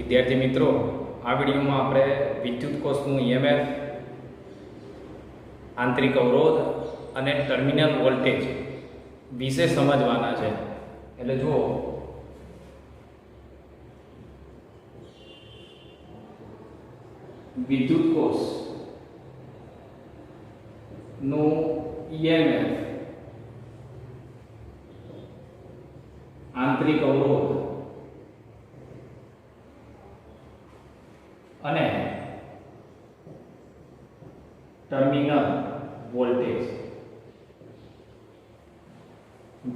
વિદ્યાર્થી મિત્રો, આ વિડીયોમાં આપણે વિદ્યુત કોષનું ઈએમએફ, આંતરિક અવરોધ અને ટર્મિનલ વોલ્ટેજ વિશે સમજવાના છે. એટલે જુઓ, વિદ્યુત કોષ નું ઈએમએફ, આંતરિક અવરોધ અને ટર્મિનલ વોલ્ટેજ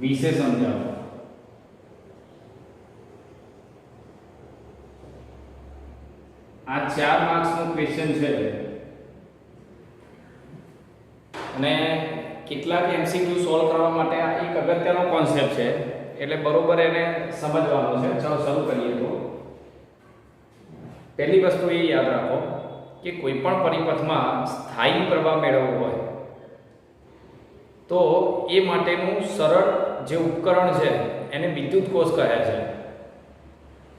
વિશે સમજાવો. આ 4 માર્ક્સનો ક્વેશ્ચન છે અને કેટલાક એમસીક્યુ સોલ્વ કરવા માટે આ એક અગત્યનો કોન્સેપ્ટ છે, એટલે બરોબર એને સમજવાનો છે. ચાલો શરૂ કરીએ. તો પહેલી વસ્તુ એ યાદ રાખો કે કોઈ પણ પરિપથમાં સ્થાયી પ્રવાહ મેળવવો હોય તો એ માટેનું સરળ જે ઉપકરણ છે એને વિદ્યુત કોષ કહે છે.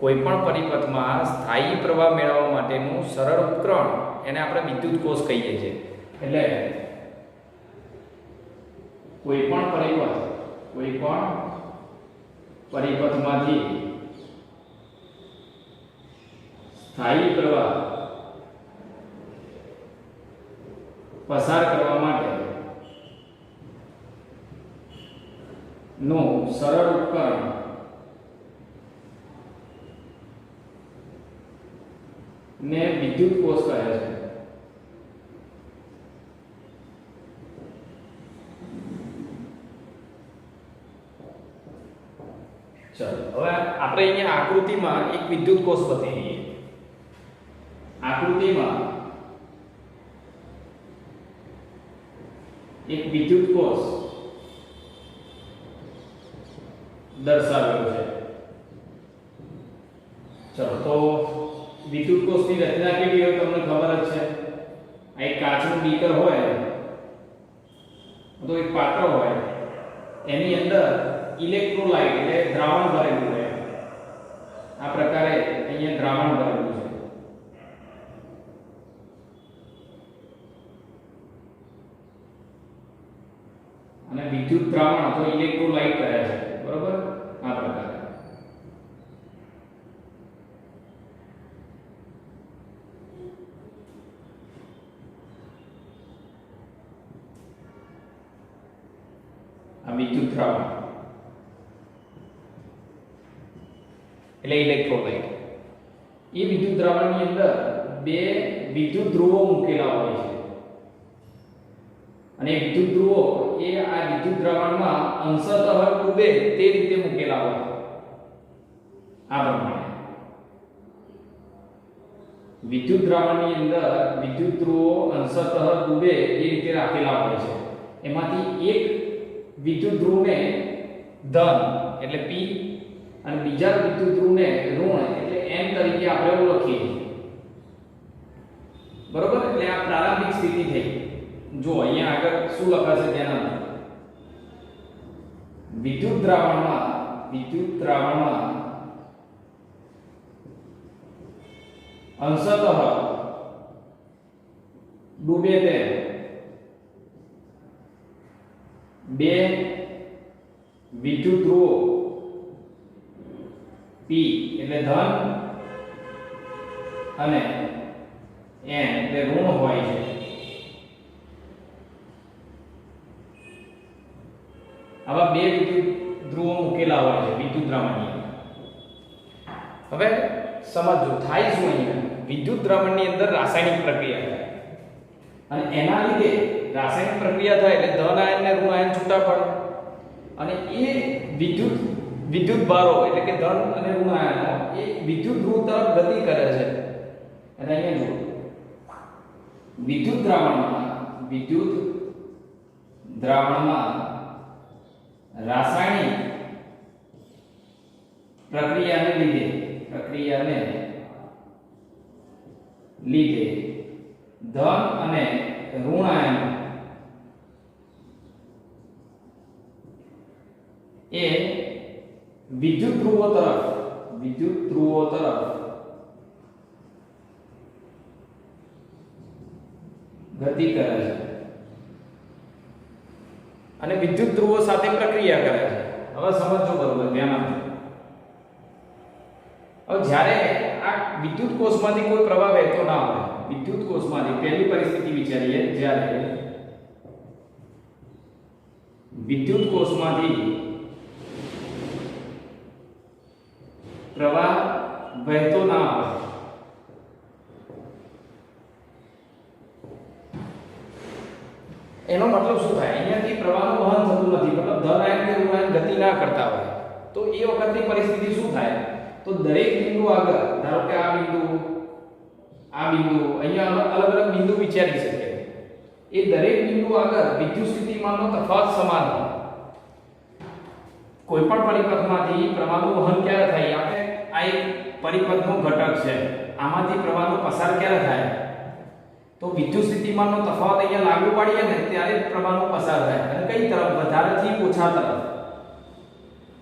કોઈ પણ પરિપથમાં સ્થાયી પ્રવાહ મેળવવા માટેનું સરળ ઉપકરણ એને આપણે વિદ્યુત કોષ કહીએ છીએ. એટલે કોઈ પણ પરિપથમાંથી સ્થાયી પ્રવાહ પસાર કરવા માટે નું સરળ ઉપકરણ ને વિદ્યુત કોષ કહે છે. ચલો, હવે આપણે અહીંયા આકૃતિમાં એક વિદ્યુત કોષ બતાવીએ. આકૃતિમાં એક વિદ્યુત કોષ દર્શાવેલો છે. ચલો, તો વિદ્યુત કોષની રચના કેવી હોય તમને ખબર જ છે. આ એક કાચનું બીકર હોય તો એક પાત્ર હોય, એની અંદર ઇલેક્ટ્રોલાઇટ એટલે દ્રાવણ ભરેલું હોય. આ પ્રકારે અહીંયા દ્રાવણ ભરેલું છે. અને વિદ્યુત દ્રાવણ અથવા ઇલેક્ટ્રોલાઇટ કહે છે. બરોબર? આ પ્રકારે આ વિદ્યુત દ્રાવણ એટલે ઇલેક્ટ્રોલાઇટ. એ વિદ્યુત દ્રાવણની અંદર બે વિદ્યુત ધ્રુવો મૂકેલા હોય છે અને વિદ્યુત ધ્રુવો એ આ વિદ્યુત દ્રાવણમાં અંશતઃ ડૂબે તે રીતે મૂકેલા હોય. આ પ્રમાણે વિદ્યુત દ્રાવણની અંદર વિદ્યુત ધ્રુવો અંશતઃ ડૂબે એ રીતે રાખેલા હોય છે. એમાંથી એક વિદ્યુત ધ્રુવને ધન એટલે P અને બીજા વિદ્યુત ધ્રુવને ઋણ એટલે N તરીકે આપણે ઓળખીએ છીએ. બરોબર? એટલે આ પ્રારંભિક સ્થિતિ થઈ. જો અહીંયા આગળ શું લખાશે તેના વિદ્યુત દ્રાવણમાં અંશતઃ ડૂબે તે બે વિદ્યુત ધ્રુવો P એટલે ધન અને N એટલે ઋણ હોય છે. આવા બે વિદ્યુત ધ્રુવો મૂકેલા હોય છે વિદ્યુત દ્રાવણની. હવે સમજો થાય શું અહીંયા? વિદ્યુત દ્રાવણની અંદર રાસાયણિક પ્રક્રિયા થાય અને એના લીધે રાસાયણિક પ્રક્રિયા થાય એટલે ધન આયન ને ઋણ આયન છૂટા પડે અને એ વિદ્યુત ભારો એટલે કે ધન અને ઋણ આયનો એ વિદ્યુત ધ્રુવ તરફ ગતિ કરે છે. અને અહીંયા જુઓ, વિદ્યુત દ્રાવણમાં રાસાયણિક પ્રક્રિયાને લીધે ધન અને ઋણ આયનો એ વિદ્યુત ધ્રુવો તરફ ગતિ કરે છે અને વિદ્યુત ધ્રુવો સાથે પ્રક્રિયા કરે છે. હવે સમજો બરોબર, ધ્યાન આપજો. હવે જ્યારે આ વિદ્યુત કોષમાંથી કોઈ પ્રવાહ વહેતો ના હોય, વિદ્યુત કોષમાંથી પહેલી પરિસ્થિતિ વિચારીએ, જ્યારે વિદ્યુત કોષમાંથી પ્રવાહ વહેતો ના હોય, એનો મતલબ શું થાય? અહીંયાથી પ્રવાહનું વહન થતું નથી, મતલબ ધન આયન કે ઋણ આયન ગતિ ના કરતા હોય, તો એ વખતની પરિસ્થિતિ શું થાય? તો દરેક બિંદુ આગળ, ધારો કે આ બિંદુ, અહીંયા અલગ અલગ બિંદુ વિચારી શકીએ. એ દરેક બિંદુ આગળ વિદ્યુત સ્થિતિમાનનો તફાવત સમાન હોય. કોઈ પણ પરિપથમાંથી પ્રવાહનું વહન ક્યારે થાય? આપણે આ એક પરિપથનો ઘટક છે, આમાંથી પ્રવાહનો પસાર ક્યારે થાય? તો વિદ્યુત સ્થિતિમાનનો તફાવત અહીંયા લાગુ પાડીએ ને ત્યારે પ્રવાહનો પસાર થાય, અને કઈ તરફ? વધારેથી ઓછા તરફ.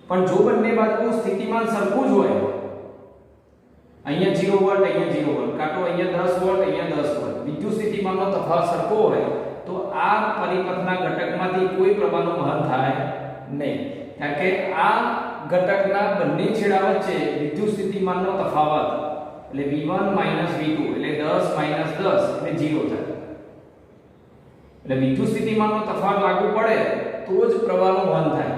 પણ જો બંને બાજુ સ્થિતિમાન સરખું જ હોય, અહીંયા 0 વોલ્ટ, અહીંયા 0 વોલ્ટ, કાં તો અહીંયા 10 વોલ્ટ, અહીંયા 10 વોલ્ટ, વિદ્યુત સ્થિતિમાનનો તફાવત સરખો હોય, તો આ પરિપથના ઘટકમાંથી કોઈ પ્રવાહનું વહન થાય નહીં, કારણ કે આ ઘટકના બંને છેડા વચ્ચે વિદ્યુત સ્થિતિમાનનો તફાવત એટલે v1 v2 એટલે 10 10 એટલે 0 થાય. એટલે વિદ્યુત સ્થિતિમાનનો તફાવત લાગુ પડે તો જ પ્રવાહનું વહન થાય.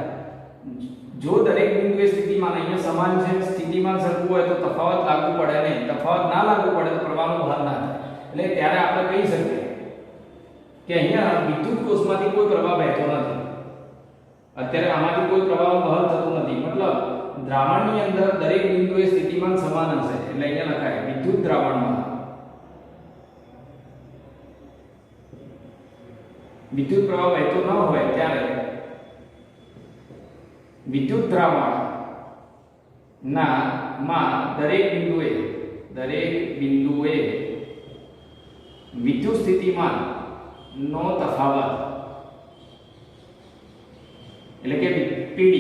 જો દરેક બિંદુએ સ્થિતિમાન અહીંયા સમાન છે, સ્થિતિમાન સરખું હોય તો તફાવત લાગુ પડે નહીં, તફાવત ના લાગુ પડે તો પ્રવાહનું વહન ના થાય. એટલે ત્યારે આપણે કહી શકીએ કે અહીંયા વિદ્યુત કોષમાંથી કોઈ પ્રવાહ વહેતો નથી, અત્યારે આમાંથી કોઈ પ્રવાહનું વહન થતું નથી, મતલબ દ્રાવણની અંદર દરેક બિંદુએ સ્થિતિમાન સમાન હશે. એટલે અહીંયા લખાય વિદ્યુત દ્રાવણમાં વિદ્યુત પ્રવાહ વહેતો ન હોય ત્યારે વિદ્યુત દ્રાવણ ના માં દરેક બિંદુએ વિદ્યુત સ્થિતિમાન નો તફાવત એટલે કે PD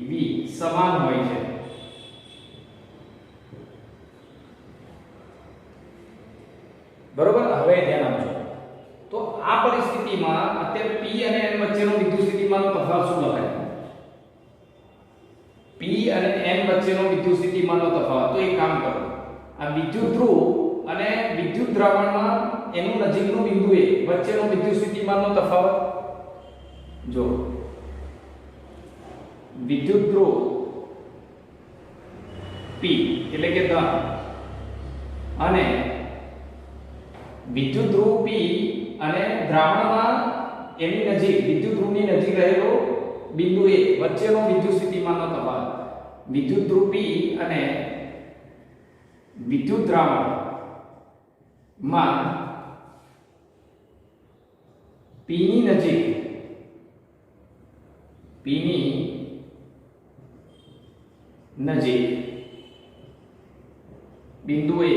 V સમાન હોય છે. બરોબર? હવે ધ્યાન આપજો. તો આ પરિસ્થિતિમાં અત્યારે P અને N વચ્ચેનો વિદ્યુત સ્થિતિમાનનો તફાવત શું લખાય? P અને N વચ્ચેનો વિદ્યુત સ્થિતિમાનનો તફાવત. તો એક કામ કરો, આ વિદ્યુત ધ્રુવ અને વિદ્યુત દ્રાવણમાં એનું નજીકનું બિંદુ એ વચ્ચેનો વિદ્યુત સ્થિતિમાનનો તફાવત જો વિદ્યુત ધ્રુવ P એટલે કે ધન અને વિદ્યુત ધ્રુવ P અને દ્રાવણમાં એની નજીક વિદ્યુત ધ્રુવની નજીક રહેલો બિંદુ A વચ્ચેનો વિદ્યુત સ્થિતિમાનનો તફાવત. વિદ્યુત ધ્રુવ P અને વિદ્યુત દ્રાવણમાં P ની નજીક બિંદુ A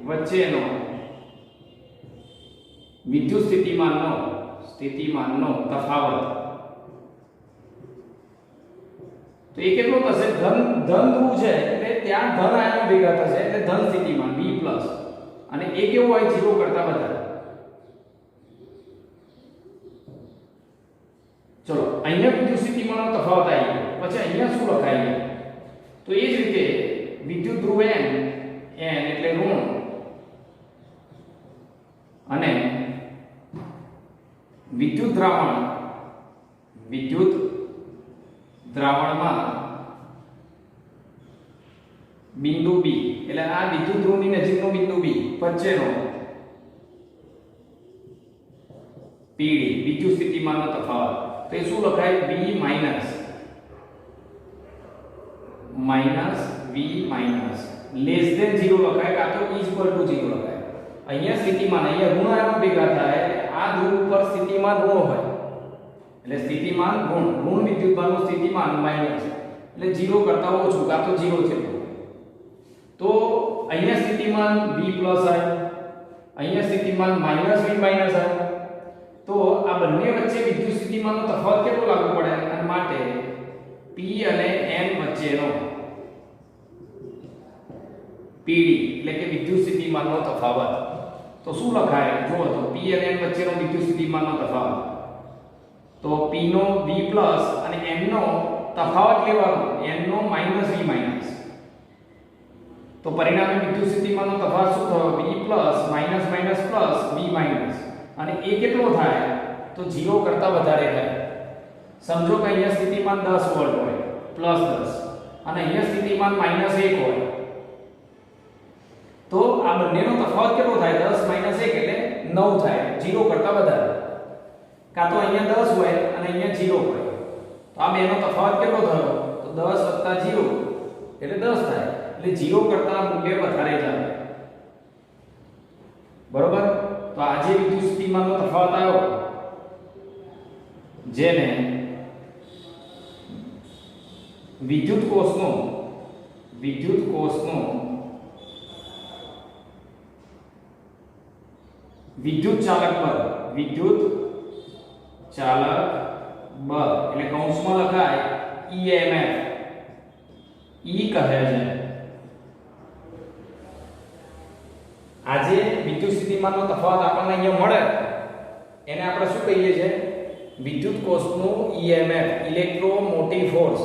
વચ્ચેનો વિદ્યુત સ્થિતિમાનનો તફાવત. તો એ કેટલો થશે? ધન ધ્રુવ છે એટલે ત્યાં ધન આયનો ભેગા થશે એટલે ધન સ્થિતિમાન V+, અને એ કેવું હોય? 0 કરતા વધારે. ચલો અહીંયા વિદ્યુત સ્થિતિમાનનો તફાવત આવી ગયો, પછી અહીંયા શું લખાય? તો એ જ રીતે વિદ્યુત ધ્રુવ N એટલે ઋણ અને વિદ્યુત દ્રાવણમાં બિંદુ B એટલે આ વિદ્યુત ધ્રુવની નજીકનો બિંદુ B વચ્ચેનો PD વિદ્યુત સ્થિતિમાનનો તફાવત. તો એ શું લખાય? V માઇનસ લેસ ધેન 0 લખાય, કાં તો ઇક્વલ ટુ 0 લખાય. અહીંયા સ્થિતિમાન, અહીંયા ઋણ આયનો ભેગા થાય, આ ધ્રુવ ઉપર સ્થિતિમાન ઋણ હોય એટલે સ્થિતિમાન ઋણ વિદ્યુતભારનું સ્થિતિમાન માઈનસ એટલે 0 કરતા ઓછું, કાં તો 0 છે. તો અહીંયા સ્થિતિમાન V+ આવે, અહીંયા સ્થિતિમાન -V આવે. તો આ બંને વચ્ચે વિદ્યુત સ્થિતિમાનનો તફાવત કેટલો લાગુ પડે? અને માટે P અને N વચ્ચેનો PD એટલે કે વિદ્યુત સ્થિતિમાનનો તફાવત. તો તો શું લખાય? જુઓ તો p અને n વચ્ચેનો વિદ્યુત સ્થિતિમાનનો તફાવત, તો p નો v પ્લસ અને n નો તફાવત લેવાનો, n નો માઈનસ v માઈનસ, તો પરિણામે વિદ્યુત સ્થિતિમાનનો તફાવત શું થયો? v plus minus minus plus v minus, અને એ કેટલો થાય? તો 0 કરતા વધારે થાય. સમજો કે અહીંયા સ્થિતિમાન 10 વોલ્ટ હોય પ્લસ 10 અને અહીંયા સ્થિતિમાન માઈનસ 1 હોય, તો આ બંનેનો તફાવત કેટલો થાય? 10 માઈનસ 1 એટલે 9 થાય, 0 કરતા વધારે. કાં તો અહીંયા 10 હોય અને અહીંયા 0 હોય, તો આ બેનો તફાવત કેટલો થયો? તો 10 વત્તા 0 એટલે 10 થાય, એટલે 0 કરતા મૂલ્ય વધારે જાય. બરોબર? તો આ જે વિદ્યુત સ્થિતિમાનનો તફાવત આવ્યો, જેને વિદ્યુત કોષનો વિદ્યુત ચાલક બળ એટલે કૌંસમાં લખાય EMF, E કહે છે. આજે વિદ્યુત સ્થિતિમાનનો તફાવત આપણને અહીંયા મળે એને આપણે શું કહીએ છીએ? વિદ્યુત કોષનું EMF, ઇલેક્ટ્રોમોટિવ ફોર્સ,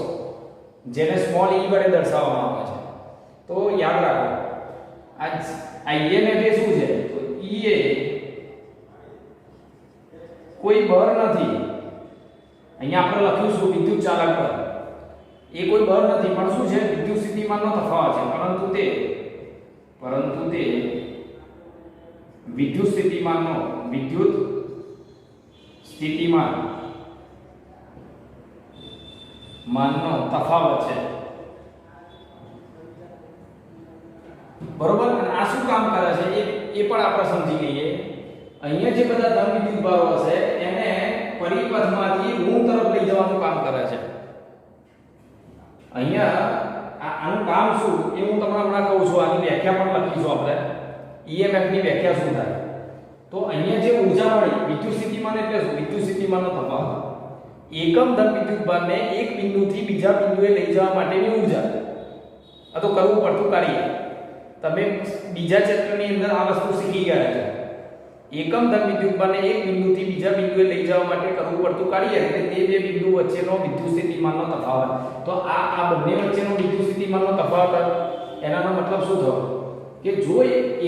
જેને સ્મોલ e વડે દર્શાવવામાં આવે છે. તો યાદ રાખો, આ EMF એ શું છે? તો E એ કોઈ બળ નથી. અહીંયા આપણે લખ્યું છે વિદ્યુત ચાલક બળ, એ કોઈ બળ નથી, પણ શું છે? વિદ્યુત સ્થિતિમાનનો તફાવત છે. પરંતુ તે વિદ્યુત સ્થિતિમાનનો તફાવત છે. બરોબર? અને આ શું કામ કરે છે એ પણ આપણે સમજી લઈએ. અહીંયા જે બધા ધન વિદ્યુત ભારો હશે એને પરિપથમાંથી ઋણ તરફ લઈ જવાનું કામ કરે છે. અહીંયા આનું કામ શું એ હું તમને હમણાં કહું છું. આની વ્યાખ્યા પણ લખીશું આપણે. EMF ની વ્યાખ્યા શું થાય? તો અહીંયા જે ઊર્જા મળી, વિદ્યુત સ્થિતિમાન એટલે શું? વિદ્યુત સ્થિતિમાનનો તફાવત, એકમ ધન વિદ્યુત ભારને એક બિંદુથી બીજા બિંદુએ લઈ જવા માટેની ઊર્જા. આ તો કરવું પડતું કાર્ય. તમે બીજા ચેપ્ટરની અંદર આ વસ્તુ શીખી ગયા છો. એકમ ધન વિદ્યુત ભારને એક બિંદુથી બીજા બિંદુએ લઈ જવા માટે કરવું પડતું કાર્ય એટલે તે બે બિંદુ વચ્ચેનો વિદ્યુત સ્થિતિમાનનો તફાવત. તો આ બંને વચ્ચેનો વિદ્યુત સ્થિતિમાનનો તફાવત, એનાનો મતલબ શું થયો? કે જો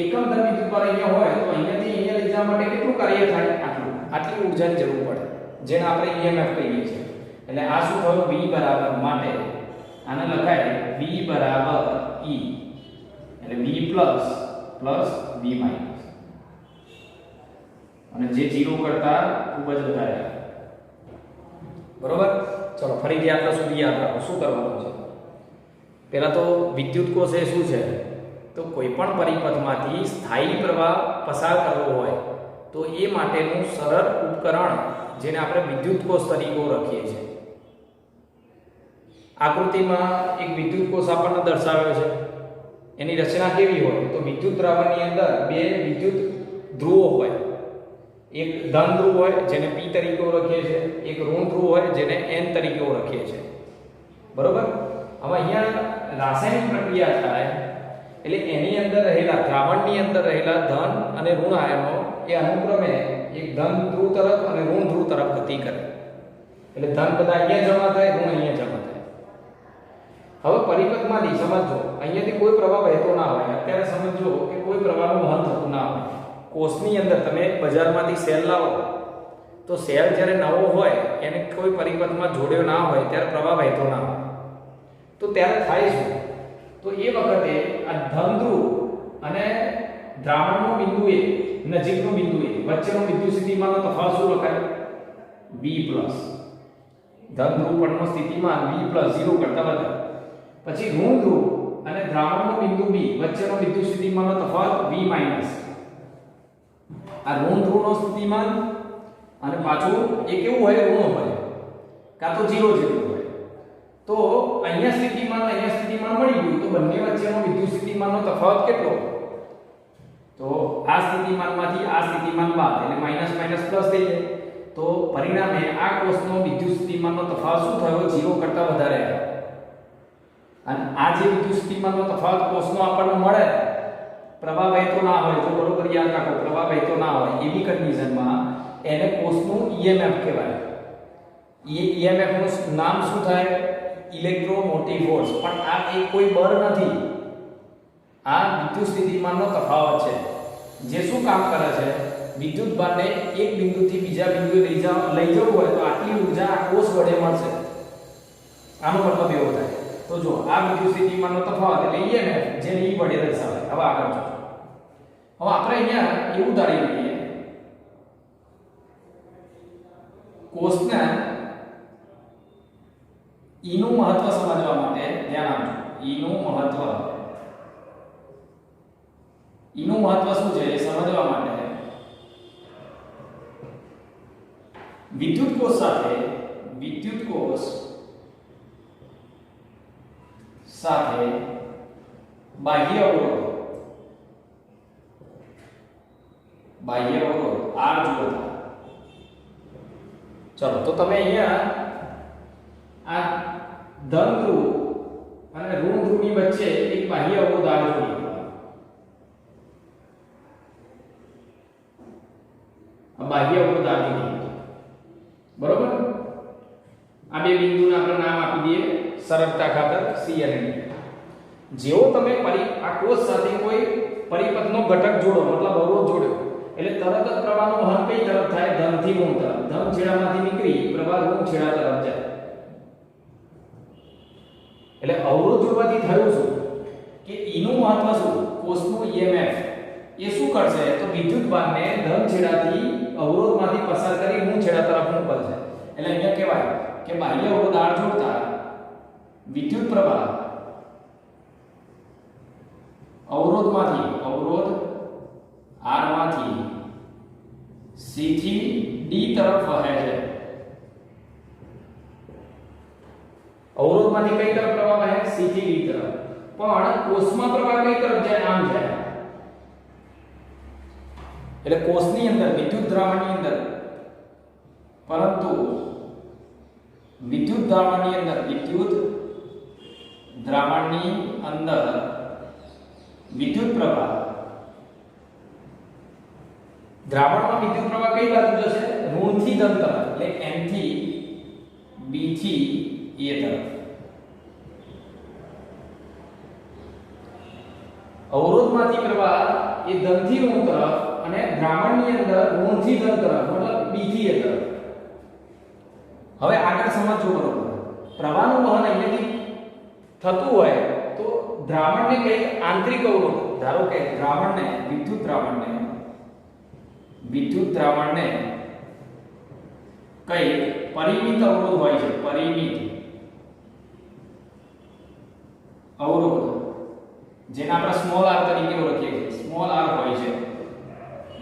એકમ ધન વિદ્યુત ભાર અહીંયા હોય તો અહીંયાથી અહીંયા લઈ જવા માટે કેટલું કાર્ય થાય? આટલી ઊર્જાની જરૂર પડે, જેને આપણે EMF કહીએ છીએ. એટલે આ શું થયું? V બરાબર, માટે આને લખાય V બરાબર E, એટલે V પ્લસ V માઈનસ, અને જે 0 કરતા ખૂબ જ વધારે. બરોબર? ચલો ફરીથી આટલા સુધી યાદ રાખો. શું કરવાનું છે? પહેલા તો વિદ્યુત કોષ એ શું છે? તો કોઈ પણ પરિપથમાંથી સ્થાયી પ્રવાહ પસાર કરવો હોય તો એ માટેનું સરળ ઉપકરણ, જેને આપણે વિદ્યુત કોષ તરીકે ઓળખીએ છીએ. આકૃતિમાં એક વિદ્યુત કોષ આપણને દર્શાવ્યો છે. એની રચના કેવી હોય? તો વિદ્યુત દ્રાવણની અંદર બે વિદ્યુત ધ્રુવો હોય. એક ધન ધ્રુવ હોય જેને P તરીકે ઓળખીએ છીએ, એક ઋણ ધ્રુવ હોય જેને N તરીકે ઓળખીએ છીએ. બરોબર? હવે અહીંયા રાસાયણિક પ્રક્રિયા થાય એટલે એની અંદર રહેલા દ્રાવણની અંદર રહેલા ધન અને ઋણ આયનો એ અનુક્રમે એક ધન ધ્રુવ તરફ અને ઋણ ધ્રુવ તરફ ગતિ કરે. એટલે ધન બધા અહીંયા જમા થાય, ઋણ અહીંયા જમા થાય. હવે પરિપથમાંથી સમજો, અહીંયાથી કોઈ પ્રવાહ વહેતો ના હોય. અત્યારે સમજો કે કોઈ પ્રવાહનું વહન થતું ના હોય. કોષની અંદર તમે બજારમાંથી સેલ લાવો તો સેલ જ્યારે નવો હોય એને કોઈ પરિપથમાં જોડ્યો ના હોય ત્યારે પ્રવાહ વહેતો ના હોય. તો ત્યારે થાય શું? તો એ વખતે આ ધન ધ્રુવ અને દ્રાવણનો બિંદુ એ નજીકનો બિંદુ એ વચ્ચેનો વિદ્યુત સ્થિતિમાનનો તફાવત શું લખાય? V plus. ધન ધ્રુવ પરનો સ્થિતિમાન V પ્લસ 0 કરતા વધારે. પછી ઋણ ધ્રુવ અને દ્રાવણનો બિંદુ B વચ્ચેનો વિદ્યુત સ્થિતિમાનનો તફાવત V માઈનસ. આ ઋણ ધ્રુવનો સ્થિતિમાન અને પાછું એ કેવું હોય? ઋણ હોય, કાં તો 0 જેટલું હોય. તો અહીંયા સ્થિતિમાન મળી ગયું તો બંને વચ્ચેનો વિદ્યુત સ્થિતિમાનનો તફાવત કેટલો? તો આ સ્થિતિમાનમાંથી આ સ્થિતિમાન બાદ એટલે માઈનસ માઈનસ પ્લસ થઈ જાય. તો પરિણામે આ કોષનો વિદ્યુત સ્થિતિમાનનો તફાવત શું થયો? 0 કરતા વધારે. અને આ જે વિદ્યુત સ્થિતિમાનનો તફાવત કોષનો આપણને મળે પ્રવાહ વહેતો ના હોય, જો બરોબર યાદ રાખો પ્રવાહ વહેતો ના હોય એવી કન્ડિશનમાં એને કોષનું EMF કહેવાય. EMF નું નામ શું થાય? Electromotive force. પણ આ એક કોઈ બળ નથી, આ વિદ્યુત સ્થિતિમાનનો તફાવત છે. જે શું કામ કરે છે? વિદ્યુત ભારને એક બિંદુથી બીજા બિંદુએ લઈ જવું હોય તો આટલી ઊર્જા આ કોષ વડે મળશે. આનો મતલબ એવો થાય. તો જો આ વિદ્યુત સ્થિતિમાનનો તફાવત એટલે EMF, જેને E વડે દર્શાવાય. હવે આગળ જો, હવે આપણે અહીંયા એવું ધારી લઈએ કોષના E નું મહત્વ સમજવા માટે ધ્યાન આપજો. E નું મહત્વ શું છે એ સમજવા માટે વિદ્યુત કોષ સાથે બાહ્ય અવરોધ R જોતા. ચલો તો તમે અહીંયા આ ધન ધ્રુવ અને ઋણ ધ્રુવની વચ્ચે એક બાહ્ય અવરોધ R જોડી. આ બાહ્ય અવરોધ R જોડી, બરોબર. આ બે બિંદુને આપણે નામ આપી દઈએ સરળતા ખાતર C અને D. જેવો તમે આ કોષ સાથે કોઈ પરિપથનો ઘટક જોડો, મતલબ અવરોધ જોડ્યો, એટલે તરત જ પ્રવાહનું વહન કઈ તરફ થાય? ધનથી ઋણ તરફ. ધન છેડામાંથી નીકળી પ્રવાહ ઋણ છેડા તરફ જાય. એટલે અવરોધ જોડવાથી થયું શું કે E નું મહત્વ શું? કોષનું EMF એ શું કરશે? તો વિદ્યુત ભારને ધન છેડાથી અવરોધમાંથી પસાર કરી ઋણ છેડા તરફ મોકલશે. એટલે અહીંયા કહેવાય કે બાહ્ય અવરોધ R જોડતા વિદ્યુત પ્રવાહ અવરોધ R માંથી C થી D તરફ વહે છે. અવરોધમાંથી કઈ તરફ પ્રવાહ વહે? C થી D તરફ. પણ કોષમાં પ્રવાહ કઈ તરફ જાય? આમ જાય. એટલે કોષની અંદર વિદ્યુત દ્રાવણની અંદર, પરંતુ વિદ્યુત દ્રાવણની અંદર વિદ્યુત પ્રવાહ, દ્રાવણમાં વિદ્યુત પ્રવાહ કઈ બાજુ જશે? ઋણથી ધન તરફ. એટલે N થી B થી A તરફ. અવરોધમાંથી પ્રવાહ એ ધનથી ઋણ તરફ અને દ્રાવણની અંદર ઋણથી ધન તરફ, મતલબ B થી A તરફ. હવે આગળ સમજો બરોબર. પ્રવાહનું વહન અહીંયાથી થતું હોય તો દ્રાવણને કઈ આંતરિક અવરોધ, ધારો કે વિદ્યુત દ્રાવણને કઈ પરિમિત અવરોધ હોય છે, પરિમિત અવરોધ, જેને આપણે સ્મોલ r તરીકે ઓળખીએ છીએ. સ્મોલ r હોય છે.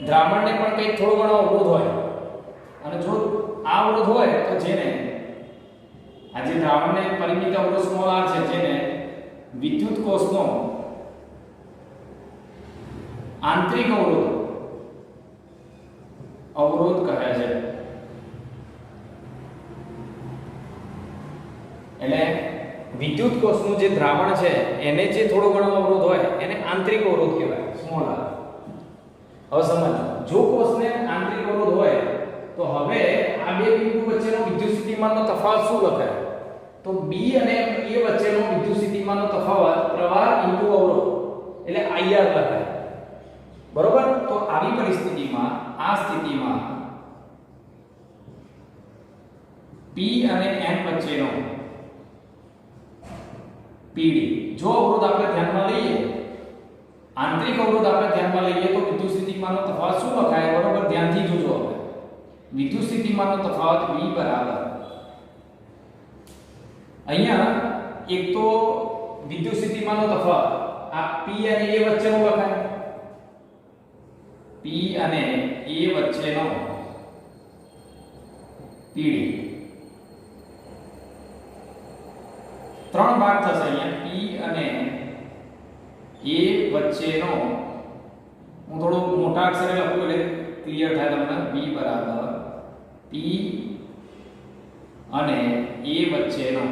દ્રાવણને પણ કઈ થોડો ઘણો અવરોધ હોય, અને જો આ અવરોધ હોય તો જેને આ જે દ્રાવણને પરિમિત અવરોધ સ્મોલ r છે, જેને વિદ્યુત કોષનો આંતરિક અવરોધ કહે છે. એટલે વિદ્યુત કોષનું જે દ્રાવણ છે એને જે થોડો ઘણો અવરોધ હોય એને આંતરિક અવરોધ કહેવાય, સ્મોલ r. હવે સમજો, જો કોષને આંતરિક અવરોધ હોય તો હવે આ બે બિંદુ વચ્ચેનો વિદ્યુત સ્થિતિમાનનો તફાવત શું લખાય? તો B અને A વચ્ચેનો વિદ્યુત સ્થિતિમાનનો તફાવત પ્રવાહ ઇન્ટુ અવરોધ એટલે IR લખાય. બરોબર. તો આવી પરિસ્થિતિમાં, આ સ્થિતિમાં P અને N વચ્ચેનો PD, જો અવરોધ આપણે ધ્યાનમાં લઈએ, આંતરિક અવરોધ આપણે ધ્યાનમાં લઈએ તો વિદ્યુત સ્થિતિમાનનો તફાવત શું લખાય? બરોબર, ધ્યાનથી જોજો. આપણે વિદ્યુત સ્થિતિમાનનો તફાવત V બરાબર, અહીંયા એક તો વિદ્યુત સ્થિતિમાનનો તફાવત આ P અને A વચ્ચેનો લખાય. P અને A વચ્ચેનો PD. ત્રણ ભાગ થશે અહીંયા. P અને A વચ્ચેનો, હું થોડો મોટા અક્ષરે લખું એટલે ક્લિયર થાય તમને. V બરાબર P અને A વચ્ચેનો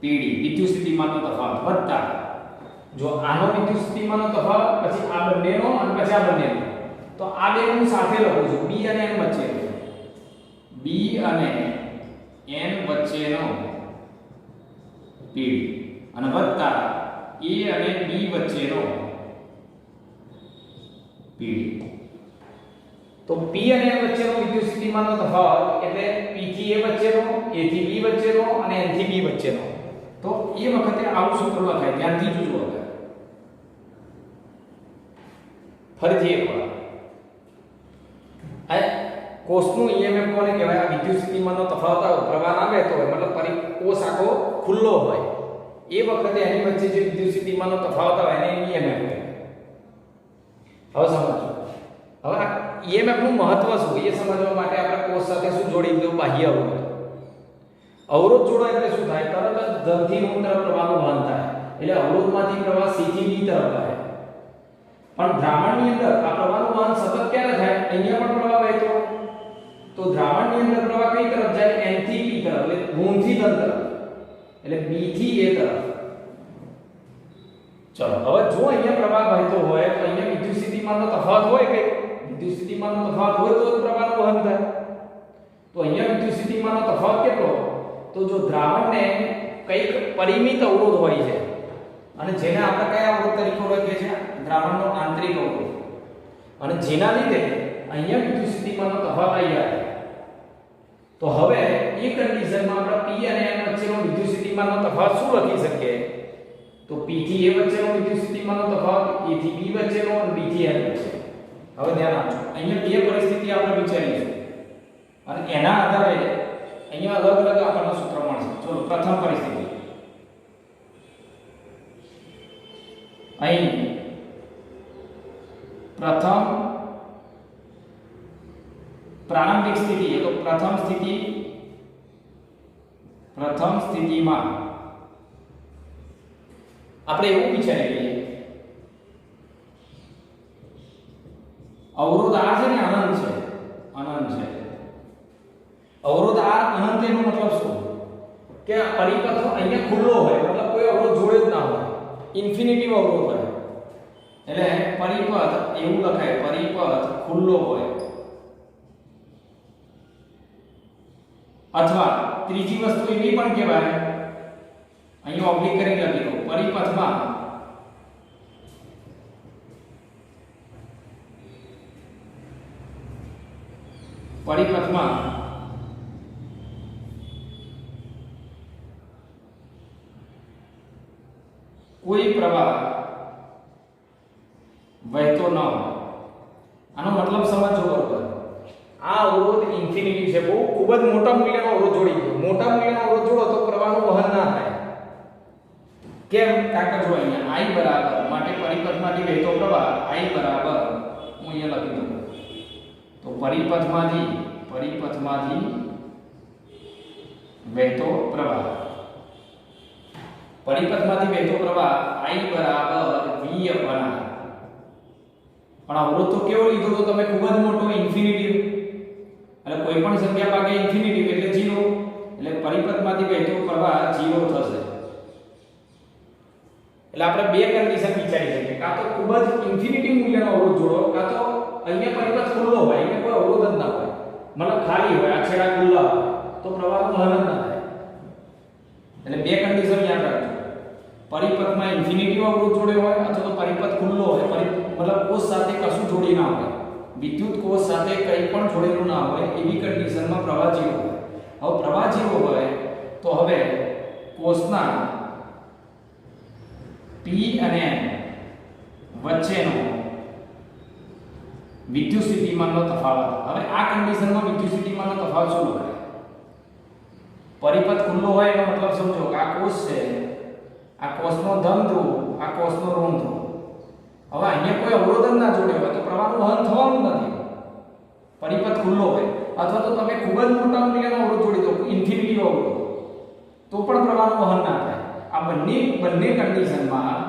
PD વિદ્યુત સ્થિતિમાનનો તફાવત વત્તા જો આનો વિદ્યુત સ્થિતિમાનનો તફાવત પછી આ બંનેનો અને પછી આ બંનેનો, તો આ બે હું સાથે લખું છું, b અને n વચ્ચે, b અને n વચ્ચેનો પીડી અને વત્તા a અને b વચ્ચેનો પીડી. તો p અને n વચ્ચેનો વિદ્યુત સ્થિતિમાનનો તફાવત એટલે p થી a વચ્ચેનો, a થી b વચ્ચેનો અને n થી b વચ્ચેનો. તો એ વખતે આવું સૂત્ર લખાય, ધ્યાનથી જોજો. હવે ફરીથી એકવાર આ કોષનું EMF કોને કહેવાય? આ વિદ્યુત સ્થિતિમાનનો તફાવત આવે, પ્રવાહ ના વહેતો હોય, મતલબ કોષ આખો ખુલ્લો હોય, એ વખતે એની વચ્ચે જે વિદ્યુત સ્થિતિમાનનો તફાવત આવે એને EMF કહેવાય. હવે સમજો. હવે આ EMF નું મહત્વ શું એ સમજવા માટે આપણે કોષ સાથે શું જોડી દીધું? બાહ્ય અવરોધ. અવરોધ જોડો એટલે શું થાય? તરત જ ધનથી ઋણ તરફ પ્રવાહનું વહન થાય. એટલે અવરોધમાંથી પ્રવાહ C થી B તરફ જાય. પણ દ્રાવણની અંદર આ પ્રવાહનું વહન સતત ક્યારે થાય? અહીંયા પણ પ્રવાહ વહેતો, તો દ્રાવણની અંદર પ્રવાહ કઈ તરફ જાય? N થી P તરફ, એટલે ઋણથી ધન તરફ, એટલે B થી A તરફ. ચલો, હવે જો અહીંયા પ્રવાહ વહેતો હોય તો અહીંયા વિદ્યુત સ્થિતિમાનનો તફાવત હોય કે વિદ્યુત સ્થિતિમાનનો તફાવત હોય તો પ્રવાહનું વહન થાય. તો અહીંયા વિદ્યુત સ્થિતિમાનનો તફાવત કેટલો? તો જો દ્રાવણને કઈક પરિમિત અવરોધ હોય છે અને જેને આપણે કયા અવરોધ તરીકે ઓળખીએ છીએ? દ્રાવણનો આંતરિક અવરોધ, અને જેના લીધે અહીંયા વિદ્યુત સ્થિતિમાનનો તફાવત આવી જાય. તો હવે એ કન્ડિશનમાં આપણે p અને n વચ્ચેનો વિદ્યુત સ્થિતિમાનનો તફાવત શું લખી શકીએ? તો p થી a વચ્ચેનો વિદ્યુત સ્થિતિમાનનો તફાવત, a થી b વચ્ચેનો અને b થી n વચ્ચે. હવે ધ્યાન આપજો, અહીંયા બે પરિસ્થિતિ આપણે વિચારીશું અને એના આધારે અહીંયા અલગ અલગ આપણને સૂત્ર મળશે. ચલો, પ્રથમ પરિસ્થિતિ. અહીં પ્રથમ પ્રારંભિક સ્થિતિ, તો પ્રથમ સ્થિતિમાં આપણે એવું વિચારી લઈએ, અવરોધ R છે ને અનંત છે, અવરોધ R અનંત એનો મતલબ શું? કે આ પરિપથ અહીંયા ખુલ્લો હોય, મતલબ કોઈ અવરોધ જોડે જ ના હોય, ઇન્ફિનિટી અવરોધ હોય. એટલે પરિપથ એવું લખાય, પરિપથ ખુલ્લો હોય. અથવા ત્રીજી વસ્તુ એવી પણ કહેવાય, અહીંયા ઓબ્લિક કરી લખી દો, પરિપથમાં કોઈ પ્રવાહ વહેતો ન હોય. આનો મતલબ સમજો બરોબર. આ અવરોધ ઇન્ફિનિટી છે, બહુ ખૂબ જ મોટા મૂલ્યનો અવરોધ જોડી દો. મોટા મૂલ્યનો અવરોધ જોડો તો પ્રવાહનું વહન ના થાય. કેમ? કારણ કે જો અહીંયા I બરાબર, માટે પરિપથમાંથી વહેતો પ્રવાહ I બરાબર, હું અહીંયા લખી દઉં, તો પરિપથમાંથી વહેતો પ્રવાહ, પરિપથમાંથી વહેતો પ્રવાહ I બરાબર V અપન R. પણ અવરોધ તો કેવો લીધો? તો તમે ખૂબ જ મોટો, ઇન્ફિનિટી. એટલે કોઈ પણ સંખ્યા ભાગે ઇન્ફિનિટી એટલે 0, એટલે પરિપથમાંથી વહેતો પ્રવાહ 0 થશે. એટલે આપણે બે કન્ડિશન વિચારી શકીએ, કાં તો ખૂબ જ ઇન્ફિનિટી મૂલ્યનો અવરોધ જોડો, કાં તો અહીંયા પરિપથ ખુલ્લો હોય, અહીંયા કોઈ અવરોધ જ ના હોય, મતલબ ખાલી હોય, આ છેડા ખુલ્લા હોય, તો પ્રવાહનું વહન જ ના થાય. એટલે બે કન્ડિશન યાદ રાખજો, પરિપથમાં ઇન્ફિનિટી અવરોધ જોડે હોય અથવા તો પરિપથ ખુલ્લો હોય, મતલબ કોષ સાથે કશું જોડી ના હોય, વિદ્યુત કોષ સાથે કંઈ પણ જોડેલું ના હોય, એવી કન્ડિશનમાં પ્રવાહ 0 હોય. હવે પ્રવાહ 0 હોય તો હવે કોષના P અને N વચ્ચેનો વિદ્યુત સ્થિતિમાનનો તફાવત. હવે આ કન્ડિશનમાં વિદ્યુત સ્થિતિમાનનો તફાવત શું લખાય? પરિપથ ખુલ્લો હોય એનો મતલબ સમજો કે આ કોષ છે, આ કોષનો ધન ધ્રુવ, આ કોષનો ઋણ ધ્રુવ. હવે અહીંયા કોઈ અવરોધ ના જોડે હોય તો પ્રવાહનું વહન થવાનું નથી, પરિપથ ખુલ્લો હોય. અથવા તો તમે ખૂબ જ મોટા મૂલ્યનો અવરોધ જોડી દો, ઇન્ફિનિટી અવરોધ, તો પણ પ્રવાહનું વહન ના થાય. આ બંને કન્ડિશનમાં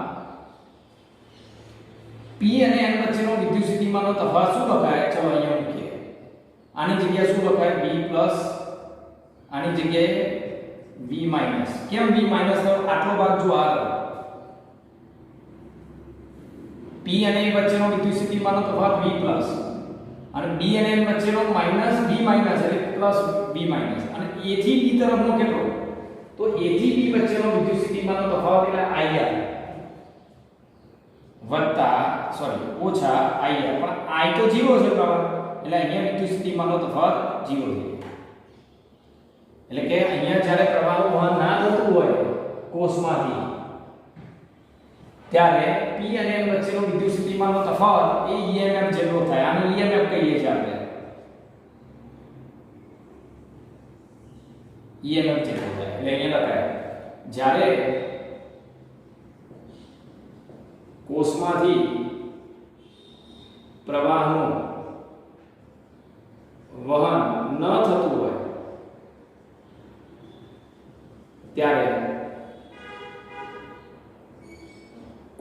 P અને N વચ્ચેનો વિદ્યુત સ્થિતિમાનનો તફાવત શું લખાય? ચલો અહીંયા મૂકીએ. આની જગ્યાએ શું લખાય? V+, આની જગ્યાએ V-. કેમ V-? તો આટલો ભાગ જો આ P અને A વચ્ચેનો વિદ્યુત સ્થિતિમાનનો તફાવત V પ્લસ અને B અને N વચ્ચેનો માઈનસ B માઈનસ એટલે પ્લસ B માઈનસ અને A થી B તરફનો કેટલો તો A થી B વચ્ચેનો વિદ્યુત સ્થિતિમાનનો તફાવત એટલે IR વત્તા ઓછા IR પણ I તો 0 છે પ્રવાહ એટલે અહીંયા વિદ્યુત સ્થિતિમાનનો તફાવત 0 છે એટલે કે અહીંયા જ્યારે પ્રવાહનું વહન ના થતું હોય કોષમાંથી ત્યારે P અને N વચ્ચેનો વિદ્યુત સ્થિતિમાનનો તફાવત એ EMF જેટલો થાય આને EMF કહીએ છીએ આપણે EMF જેટલો થાય એટલે અહીંયા લખાય જ્યારે કોષમાંથી પ્રવાહનું વહન ન થતું હોય ત્યારે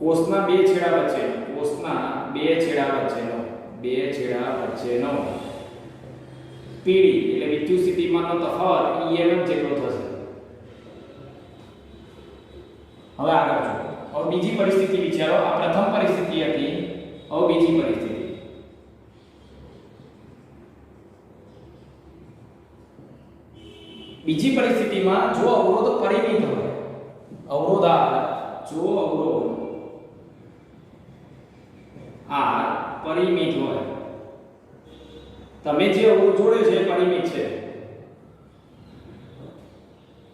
કોષના બે છેડા વચ્ચેનો પીડી એટલે વિદ્યુત સ્થિતિમાનનો તફાવત EMF જેટલો થશે હવે આગળ જો હવે બીજી પરિસ્થિતિ વિચારો આ પ્રથમ પરિસ્થિતિ હતી હવે બીજી પરિસ્થિતિ બીજી પરિસ્થિતિમાં જો અવરોધ પરિમિત હોય જો અવરોધ R પરિમિત હોય તમે જે અવરોધ જોડે છે પરિમિત છે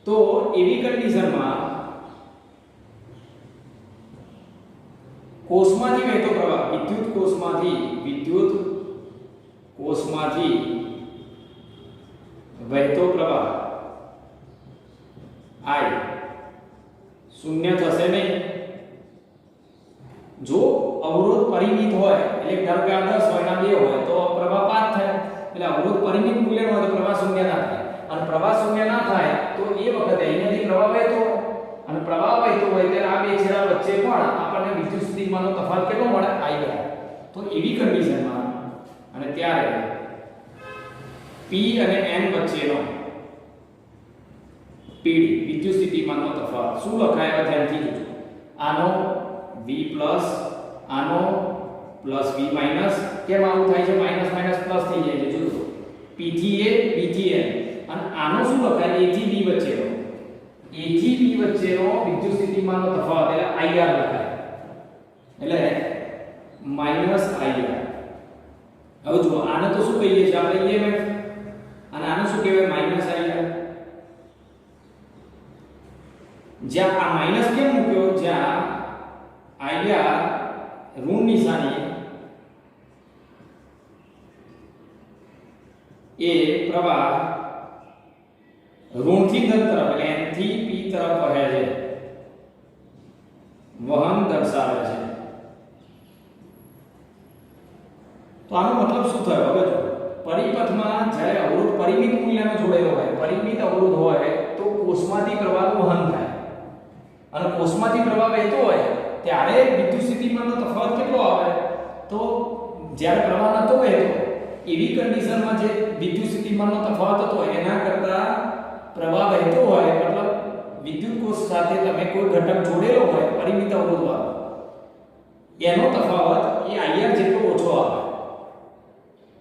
તો એવી કન્ડિશનમાં કોષમાંથી વહેતો પ્રવાહ વિદ્યુત કોષમાંથી વહેતો પ્રવાહ I શૂન્ય થશે નહીં જો અવરોધ પરિમિત હોય એટલે ધારો કે 10 હોય ના 2 હોય તો પ્રવાહ 5 થાય એટલે અવરોધ પરિમિત મૂલ્યનો હોય તો પ્રવાહ શૂન્ય ના થાય અને પ્રવાહ શૂન્ય ના થાય તો એ વખતે અહીંયાથી પ્રવાહ વહેતો અને પ્રવાહ વહેતો હોય ત્યારે આ બે છેડા વચ્ચે પણ આપણને વિદ્યુત સ્થિતિમાનનો તફાવત કેટલો મળે IR તો એવી કન્ડિશનમાં અને ત્યારે P અને N વચ્ચેનો PD વિદ્યુત સ્થિતિમાનનો તફાવત શું લખાય ધ્યાનથી જોજો આનો V પ્લસ આનો પ્લસ V માઈનસ કેમ આવું થાય છે માઈનસ માઈનસ પ્લસ થઈ જાય છે જોજો P થી A B થી N અને આનો શું લખાય A થી B વચ્ચેનો વિદ્યુત સ્થિતિમાનનો તફાવત એટલે IR લખાય એટલે માઈનસ IR હવે જો આને તો શું કહીએ છીએ આપણે EMF અને આને શું કહેવાય માઈનસ IR જ્યાં આ માઈનસ કેમ મૂક્યો જ્યાં IR ઋણ નિશાની એ પ્રવાહ ઋણથી ધન તરફ એટલે N થી P તરફ વહે છે વહન દર્શાવે છે તો આનો મતલબ શું થયો હવે જો પરિપથમાં જ્યારે અવરોધ પરિમિત મૂલ્યનો જોડેલો હોય પરિમિત અવરોધ હોય તો કોષમાંથી પ્રવાહનું વહન થાય અને કોષમાંથી પ્રવાહ વહેતો હોય ત્યારે વિદ્યુત સ્થિતિમાનનો તફાવત કેટલો આવે તો જ્યારે પ્રવાહ નતો વહેતો એવી કન્ડિશનમાં જે વિદ્યુત સ્થિતિમાનનો તફાવત હતો એના કરતા પ્રવાહ વહેતો હોય મતલબ વિદ્યુત કોષ સાથે તમે કોઈ ઘટક જોડેલો હોય પરિમિત અવરોધ વાળો એનો તફાવત એ IR જેટલો ઓછો આવે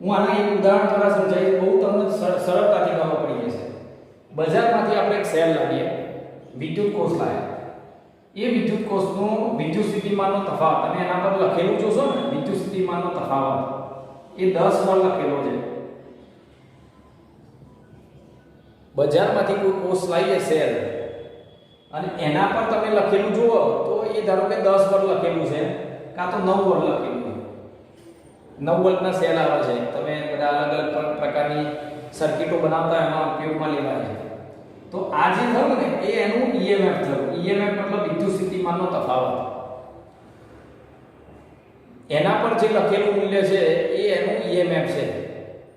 હું આને એક ઉદાહરણ દ્વારા સમજાવીશ બહુ તમને સરળતાથી ખબર પડી જશે બજારમાંથી આપણે એક સેલ લાવીએ વિદ્યુત કોષ લાવ્યા એ વિદ્યુત કોષનો વિદ્યુત સ્થિતિમાનનો તફાવત અને એના પર લખેલું જોશો ને વિદ્યુત સ્થિતિમાનનો તફાવત એ 10 પર લખેલો છે બજારમાંથી કોઈ કોષ લાવીએ સેલ અને એના પર તમે લખેલું જુઓ તો એ ધારો કે 10 પર લખેલું છે કાં તો 9 પર લખેલું છે 9 વોલ્ટના સેલ આવે છે તમે બધા અલગ અલગ પ્રકારની સર્કિટો બનાવતા એમાં ઉપયોગમાં લેવાય છે તો આ જે થયું ને એ એનું EMF થયું EMF મતલબ વિદ્યુત સ્થિતિમાનનો તફાવત એના પર જે લખેલું મૂલ્ય છે એ એનું EMF છે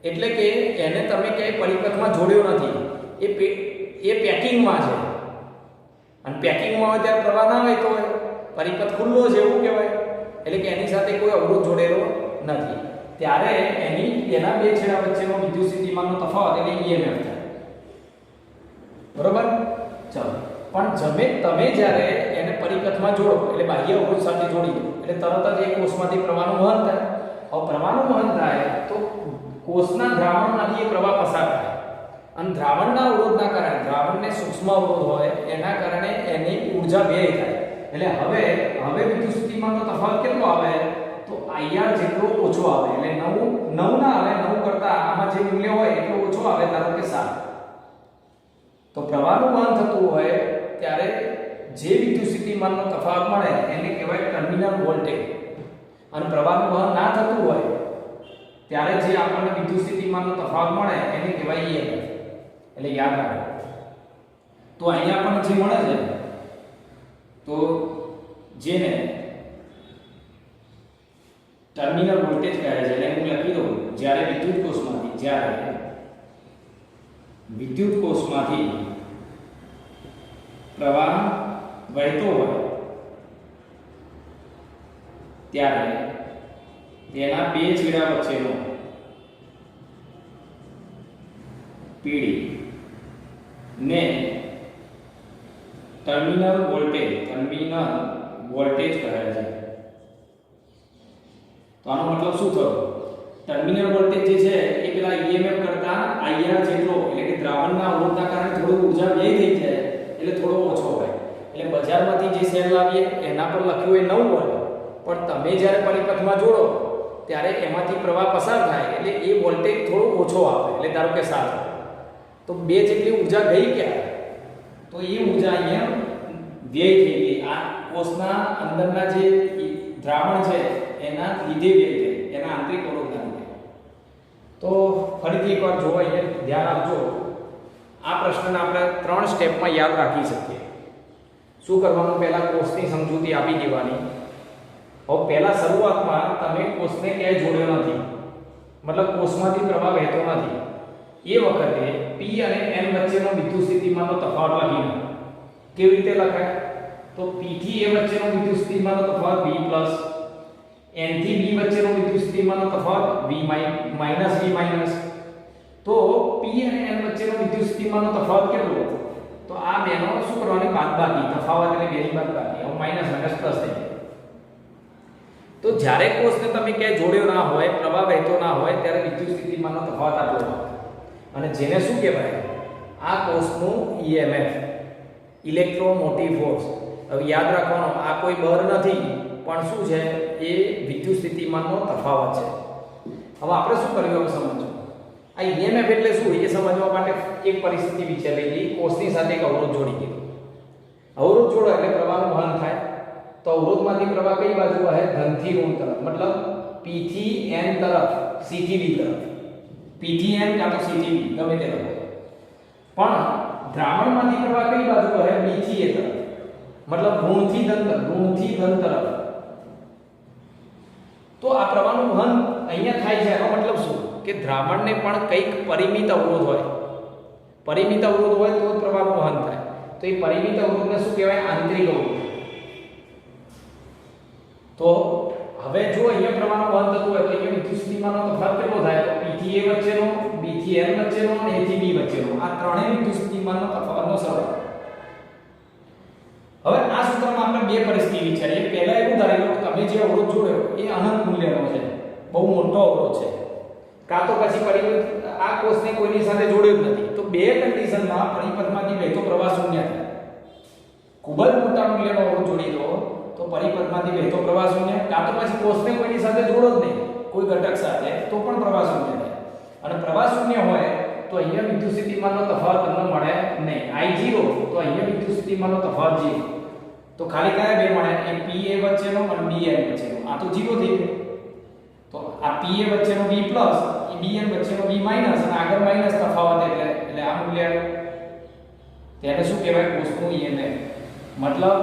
એટલે કે એને તમે ક્યાંય પરિપથમાં જોડ્યો નથી એ પેકિંગમાં છે અને પેકિંગમાં હોય ત્યારે પ્રવાહ ના વહેતો હોય પરિપથ ખુલ્લો છે એવું કહેવાય એટલે કે એની સાથે કોઈ અવરોધ જોડેલો નથી ત્યારે એના બે છેડા વચ્ચેનો વિદ્યુત સ્થિતિમાનનો તફાવત એટલે EMF થાય બરોબર ચાલો પણ તમે જ્યારે એને પરિપથમાં જોડો એટલે બાહ્ય અવરોધ સાથે જોડી દો એટલે તરત જ એ કોષમાંથી પ્રવાહનું વહન થાય. હવે પ્રવાહનું વહન થાય તો કોષના દ્રાવણમાંથી એ પ્રવાહ પસાર થાય અને દ્રાવણના અવરોધના કારણે, દ્રાવણને સૂક્ષ્મ અવરોધ હોય એના કારણે એની ઊર્જા વ્યય થાય. એટલે હવે વિદ્યુત સ્થિતિમાનનો તફાવત કેટલો આવે? તો IR જેટલો ઓછો આવે. એટલે 9 ના આવે, 9 કરતા આમાં જે મૂલ્ય હોય એટલો ઓછો આવે, ધારો કે 7. તો પ્રવાહનું વહન થતું હોય ત્યારે જે વિદ્યુત સ્થિતિમાનનો તફાવત મળે એને કહેવાય ટર્મિનલ વોલ્ટેજ. અને પ્રવાહનું વહન ના થતું હોય ત્યારે જે આપણને વિદ્યુત સ્થિતિમાનનો તફાવત મળે એને કહેવાય EMF. એટલે યાદ રાખો. તો અહીંયા પણ જે મળે છે તો જેને ટર્મિનલ વોલ્ટેજ કહે છે, એટલે હું લખી દઉં, જ્યારે વિદ્યુત કોષમાંથી પ્રવાહ વહેતો હોય ત્યારે તેના બે છેડા વચ્ચેનો પીડી ને ટર્મિનલ વોલ્ટેજ કહે છે. તો આનો મતલબ શું થયો? ટર્મિનલ વોલ્ટેજ જે છે એ પેલા EMF કરતા IR જેટલો, એટલે કે દ્રાવણના અવરોધના કારણે થોડું ઊર્જા વ્યય થઈ જાય એટલે થોડો ઓછો હોય. એટલે બજારમાંથી જે સેલ લાવીએ એના પર લખ્યું હોય 9 વોલ્ટ, પણ તમે જ્યારે પરિપથમાં જોડો ત્યારે એમાંથી પ્રવાહ પસાર થાય એટલે એ વોલ્ટેજ થોડો ઓછો આવે. એટલે ધારો કે 7, તો 2 જેટલી ઊર્જા ગઈ ક્યાં? તો એ ઊર્જા અહીંયા વ્યય થઈ ગઈ. આ કોષના અંદરના જે દ્રાવણ છે એના લીધે વ્યય થઈ, એના આંતરિક અવરોધના લીધે. તો ફરીથી એકવાર જો અહીંયા ધ્યાન આપજો. આ પ્રશ્નને આપણે 3 સ્ટેપમાં યાદ રાખી શકીએ. શું કરવાનું? પહેલા કોષની સમજૂતી આપી દેવાની. હવે પહેલા શરૂઆતમાં તમે કોષને ક્યાંય જોડ્યો નથી, મતલબ કોષમાંથી પ્રવાહ વહેતો નથી. એ વખતે P અને N વચ્ચેનો વિદ્યુત સ્થિતિમાનનો તફાવત લખીને કેવી રીતે લખાય? તો P થી A વચ્ચેનો વિદ્યુત સ્થિતિમાનનો તફાવત V+, N થી B વચ્ચેનો વિદ્યુત સ્થિતિમાનનો તફાવત V-. તો P અને N વચ્ચેનો વિદ્યુત સ્થિતિમાનનો તફાવત કેટલો? તો આ બેનો શું કરવાની? બાદબાકી. તફાવત એટલે બેની બાદબાકી. હવે માઈનસ માઈનસ પ્લસ થઈ જાય. તો જ્યારે કોષને તમે ક્યાંય જોડ્યો ના હોય, પ્રવાહ વહેતો ના હોય, ત્યારે વિદ્યુત સ્થિતિમાનનો તફાવત આટલો આવે. અને જેને શું કહેવાય? આ કોષનું EMF, ઇલેક્ટ્રોમોટિવ ફોર્સ. હવે યાદ રાખવાનું, આ કોઈ બળ નથી, પણ શું છે? એ વિદ્યુત સ્થિતિમાનનો તફાવત છે. હવે આપણે શું કર્યું? હવે સમજો. આ EMF એટલે શું એ સમજવા માટે એક પરિસ્થિતિ વિચારી લઈએ. કોષની સાથે એક અવરોધ જોડી દીધો. અવરોધ જોડો એટલે પ્રવાહનું વહન થાય. તો અવરોધમાંથી પ્રવાહ કઈ બાજુ વહે? ધનથી ઋણ તરફ. મતલબ P થી N તરફ, C થી B તરફ. P થી N કાં તો C થી B, ગમે તે લખો. પણ દ્રાવણમાંથી પ્રવાહ કઈ બાજુ વહે? B થી A તરફ. મતલબ ઋણથી ધન તરફ. તો આ પ્રવાહનું વહન અહીંયા થાય છે. એનો મતલબ શું? કે દ્રાવણને પણ કંઈક પરિમિત અવરોધ હોય. પરિમિત અવરોધ હોય તો પ્રવાહનું વહન થાય. તો એ પરિમિત અવરોધને શું કહેવાય? આંતરિક અવરોધ. તો હવે જો અહીંયા પ્રવાહનું વહન થતું હોય તો અહીંયા વિદ્યુત સ્થિતિમાનનો તફાવત કેટલો થાય? તો P થી A વચ્ચેનો, B થી N વચ્ચેનો અને A થી B વચ્ચેનો. આ ત્રણેય વિદ્યુત સ્થિતિમાનનો તફાવતનો સરવાળો. હવે આ સૂત્રમાં આપણે બે પરિસ્થિતિ વિચારીએ. પહેલા એવું ધારી લો કે તમે જે અવરોધ જોડ્યો એ અનંત મૂલ્યનો છે, બહુ મોટો અવરોધ છે. કાં તો પછી આ કોષને કોઈની સાથે જોડ્યો જ નથી. તો બે કન્ડિશનમાં પરિપથમાંથી વહેતો પ્રવાહ શૂન્ય થાય. ખૂબ જ મોટા મૂલ્યનો અવરોધ જોડી દો તો પરિપથમાંથી વહેતો પ્રવાહ શૂન્ય. કાં તો પછી કોષને કોઈની સાથે જોડો જ નહીં, કોઈ ઘટક સાથે, તો પણ પ્રવાહ શૂન્ય થાય. અને પ્રવાહ શૂન્ય હોય તો અહીંયા વિદ્યુત સ્થિતિમાનનો તફાવત તમને મળે નહીં. I0 તો અહીંયા વિદ્યુત સ્થિતિમાનનો તફાવત 0. તો ખાલી કયા બે મળે? એ PA વચ્ચેનો અને BN વચ્ચેનો. આ તો 0 થઈ ગયો. તો આ PA વચ્ચેનો B+, એ BN વચ્ચેનો B- અને આગળ માઈનસ તફાવત એટલે આ મૂલ્ય. તેને શું કહેવાય? કોષનું EMF. મતલબ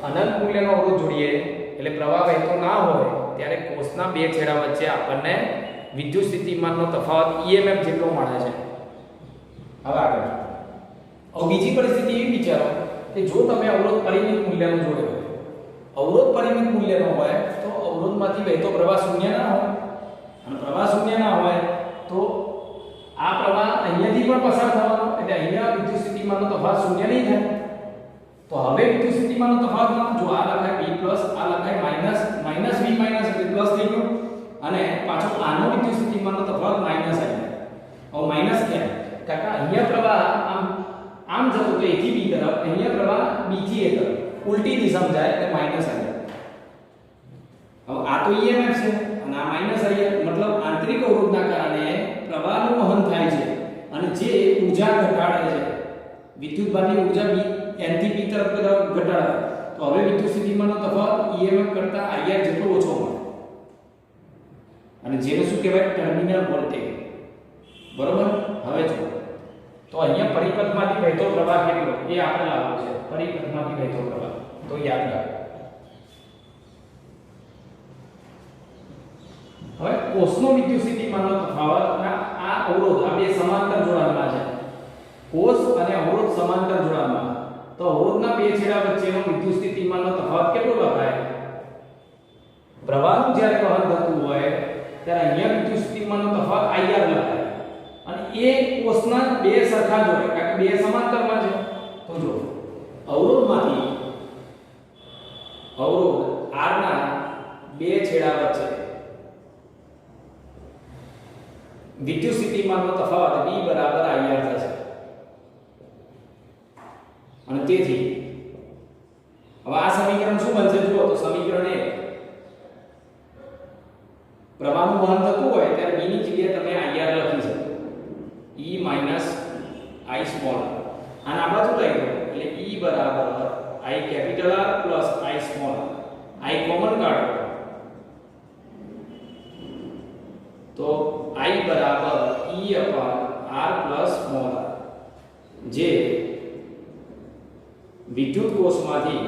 અનંત મૂલ્યનો અવરોધ જોડીએ એટલે પ્રવાહ વહેતો ના હોય ત્યારે કોષના બે છેડા વચ્ચે આપણને વિદ્યુત સ્થિતિમાનનો તફાવત EMF જેટલો મળે છે. હવે આગળ બીજી પરિસ્થિતિ એવી વિચારો કે જો તમે અવરોધ પરિમિત મૂલ્યનો જોડ્યો હોય, અવરોધ પરિમિત મૂલ્યનો હોય તો અવરોધમાંથી વહેતો પ્રવાહ શૂન્ય ના હોય. અને પ્રવાહ શૂન્ય ના હોય તો આ પ્રવાહ અહીંયાથી પણ પસાર થવાનો, એટલે અહીંયા વિદ્યુત સ્થિતિમાનનો તફાવત શૂન્ય નહીં થાય. તો તો હવે વિદ્યુત સ્થિતિમાનનો તફાવત જો આ લખાય b પ્લસ આ લખાય માઈનસ માઈનસ v માઈનસ એટલે પ્લસ થઈ ગયો અને પાછો આનો વિદ્યુત સ્થિતિમાનનો તફાવત માઈનસ આવી ગયો. હવે માઈનસ કેમ? કારણ કે અહીંયા પ્રવાહ આમ જતો તો a થી b તરફ, અહીંયા પ્રવાહ b થી a તરફ ઉલટી દિશામાં જાય એટલે માઈનસ આવી જાય. હવે આ તો EMF છે અને આ માઈનસ આવી જાય, મતલબ આંતરિક અવરોધના કારણે પ્રવાહનું વહન થાય છે અને જે ઊર્જા ઘટાડે છે, વિદ્યુતભારની ઊર્જા n થી p તરફ ઘટાડે. તો હવે વિદ્યુત સ્થિતિમાનનો તફાવત EMF કરતા IR જેટલો ઓછો મળે અને જેને શું કહેવાય? Terminal voltage. બરોબર? હવે જો તો અહીંયા પરિપથમાંથી વહેતો પ્રવાહ કેટલો એ આપણે લાવવો છે. પરિપથમાંથી વહેતો પ્રવાહ તો યાદ રાખો. હવે કોષનો વિદ્યુત સ્થિતિમાનનો તફાવત આ અવરોધ આ બે સમાંતર જોડાણમાં છે. કોષ અને અવરોધ સમાંતર જોડાણમાં, તો અવરોધના બે છેડા વચ્ચેનો વિદ્યુત સ્થિતિમાનનો તફાવત કેટલો લખાય? પ્રવાહનું જ્યારે વહન થતું હોય ત્યારે અહીંયા વિદ્યુત સ્થિતિમાનનો તફાવત IR લખાય અને એ કોષના બે સરખા જોડે કારણ કે બે સમાંતરમાં છે. તો જો અવરોધમાંથી અવરોધ R ના બે છેડા વચ્ચે વિદ્યુત સ્થિતિમાનનો તફાવત V બરાબર IR થશે. અને તેથી હવે આ સમીકરણ શું બનશે? જુઓ તો સમીકરણ 1 પ્રવાહનું વહન થતું હોય ત્યારે V ની જગ્યાએ તમે IR લખી શકો. E minus I small. આને આ બાજુ લઈ લો એટલે E બરાબર I capital R plus I small. I common કાઢો તો I બરાબર E upon R plus small r, જે વિદ્યુત કોષમાંથી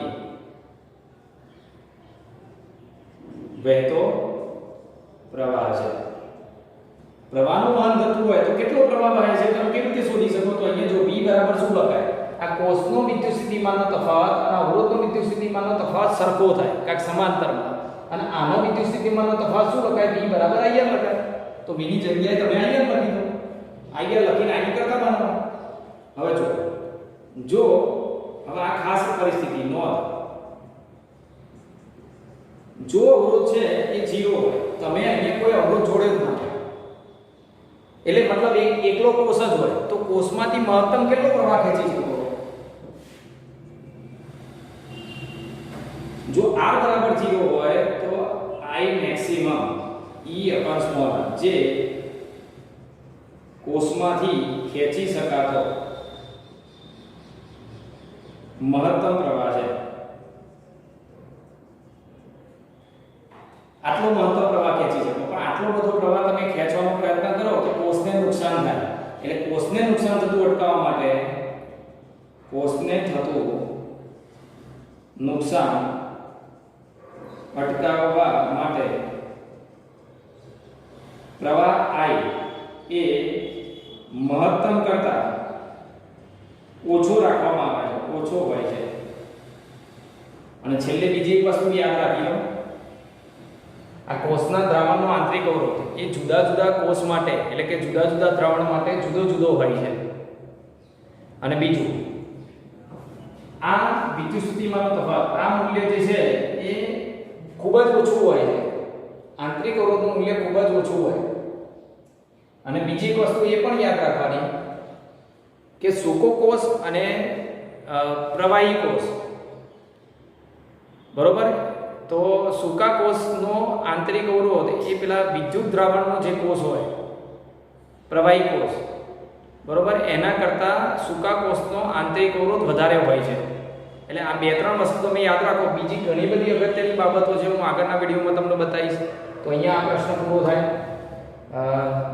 વહેતો પ્રવાહ છે. પ્રવાહનું વહન થતું હોય તો કેટલો પ્રવાહ વહે છે તમે કેવી રીતે શોધી શકો? તો અહીંયા જો V બરાબર શું લખાય? આ કોષનો વિદ્યુત સ્થિતિમાનનો તફાવત અને અવરોધનો વિદ્યુત સ્થિતિમાનનો તફાવત સરખો થાય કારણ કે સમાંતરમાં, અને આનો વિદ્યુત સ્થિતિમાનનો તફાવત શું લખાય? V બરાબર IR લખાય. તો V ની જગ્યાએ તમે IR લખી દો. IR લખીને I કરતા બનાવો. હવે જો હવે આ ખાસ પરિસ્થિતિ નોંધ, જો અવરોધ છે એ 0 હોય, તમે અહીંયા કોઈ અવરોધ જોડે જ ના, એટલે મતલબ એકલો કોષ જ હોય તો કોષમાંથી મહત્તમ કેટલો પ્રવાહ ખેંચી શકો? જો R બરાબર 0 હોય તો I maximum E upon small r, જે કોષમાંથી ખેંચી શકાતો મહત્તમ પ્રવાહ છે. આટલો મહત્તમ પ્રવાહ ખેંચી શકો, પણ આટલો બધો પ્રવાહ તમે ખેંચવાનો પ્રયત્ન કરો તો કોષને નુકસાન થાય. એટલે કોષને નુકસાન થતું અટકાવવા માટે, કોષને થતું નુકસાન અટકાવવા માટે પ્રવાહ I એ મહત્તમ કરતા ઓછો રાખવામાં આવે છે, ઓછો હોય છે. અને છેલ્લે બીજી એક વસ્તુ યાદ રાખી લો, આ કોષના દ્રાવણનો આંતરિક અવરોધ એ જુદા જુદા કોષ માટે એટલે કે જુદા જુદા દ્રાવણ માટે જુદો જુદો હોય છે. અને બીજું, આ વિદ્યુત સ્થિતિમાનનો તફાવત આ મૂલ્ય જે છે એ ખૂબ જ ઓછું હોય છે. આંતરિક અવરોધનું મૂલ્ય ખૂબ જ ઓછું હોય. અને બીજી એક વસ્તુ એ પણ યાદ રાખવાની કે સૂકો કોષ અને પ્રવાહી કોષ, બરોબર? તો સૂકા કોષનો આંતરિક અવરોધ એ પેલા વિદ્યુત દ્રાવણનો જે કોષ હોય, પ્રવાહી કોષ, બરોબર, એના કરતાં સૂકા કોષનો આંતરિક અવરોધ વધારે હોય છે. એટલે આ બે ત્રણ વસ્તુ તમે યાદ રાખો. બીજી ઘણી બધી અગત્યની બાબતો છે, હું આગળના વિડીયોમાં તમને બતાવીશ. તો અહીંયા આ પ્રશ્ન પૂરો થાય.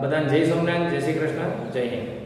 બધાને જય સ્વામિનારાયણ, જય શ્રી કૃષ્ણ, જય હિન્દ.